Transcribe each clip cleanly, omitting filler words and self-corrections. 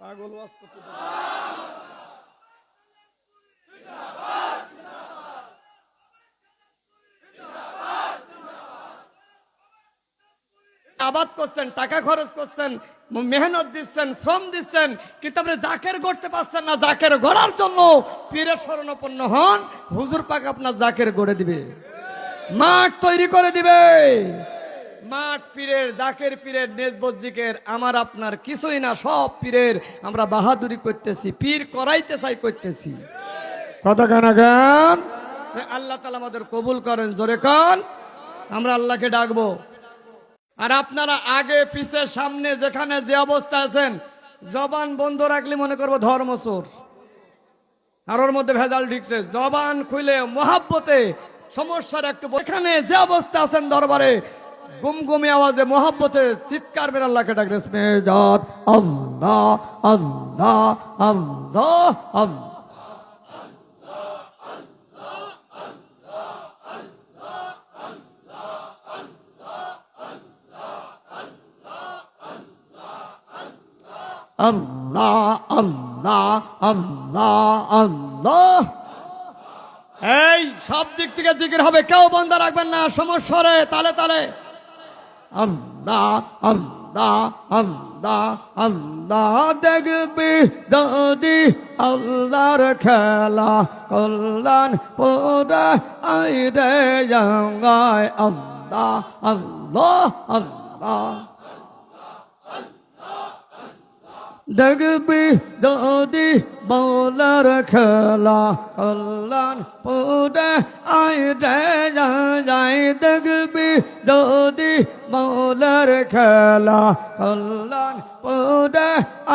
পাগল ওয়াজ করতে আবাদ করছেন, টাকা খরচ করছেন, মেহনত দিচ্ছেন, শ্রম দিচ্ছেন, কিন্তু আপনি জাকের গড়তে পারছেন না। জাকের গড়ার জন্য পীরের শরণাপন্ন হন, হুজুর পাক আপনার জাকের গড়ে দিবে, মাঠ তৈরি করে দিবে। মাঠ পীরের, জাকের পীরের, নেজবত জিকের আমার আপনার কিছুই না, সব পীরের। আমরা বাহাদুরি করতেছি, পীর করাইতে চাই, করতেছি। কথা কানা গান। আল্লাহ তাআলা আমাদের কবুল করেন, জোরে কান। আমরা আল্লাহকে ডাকবো। আর আপনারা আগে পিছে সামনে যেখানে যে অবস্থা আছেন, জবান বন্ধ রাখলে মনে করবো ধর্মচোর, আর ওর মধ্যে ভেজাল ঢুকছে। জবান খুলে মহাব্বতে সমস্যার একটু, এখানে যে অবস্থা আছেন দরবারে গুমগুমে আওয়াজে মহাব্বতে চিৎকার মেরে আল্লাহকে ডাকলে স্মেজাত আল্লাহ আল্লাহ আল্লাহ আল্লাহ। আল্লাহ আল্লাহ আল্লাহ আল্লাহ। এই সব দিক থেকে জিকির হবে, কেউ বন্ধ রাখবেন না, সমস্যরে তালে তালে। আল্লাহ আল্লাহ আল্লাহ আল্লাহ। দেখবি দাদি আল্লাহর খেলা, কল্যাণ পোড়া আইরে জাঙ্গায়। আল্লাহ আল্লাহ আল্লাহ। দেখবি দাদি বলার খেলা, কল্যাণ পোড়া আইরে যায়। দেখবি দাদি বলার খেলা, কল্যাণ পোড়া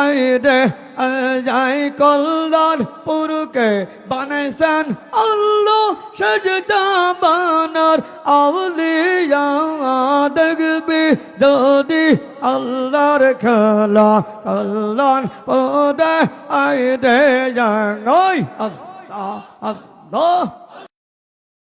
আইরে যায়। কল্যাণ পুরকে বানাইছেন আল্লাহ, সেজদা বানার আউলিয়া। দেখবি দাদি আল্লাহর খেলা, কল্যাণ পোড়া আইরে যায়। আল্লাহ আল্লাহ।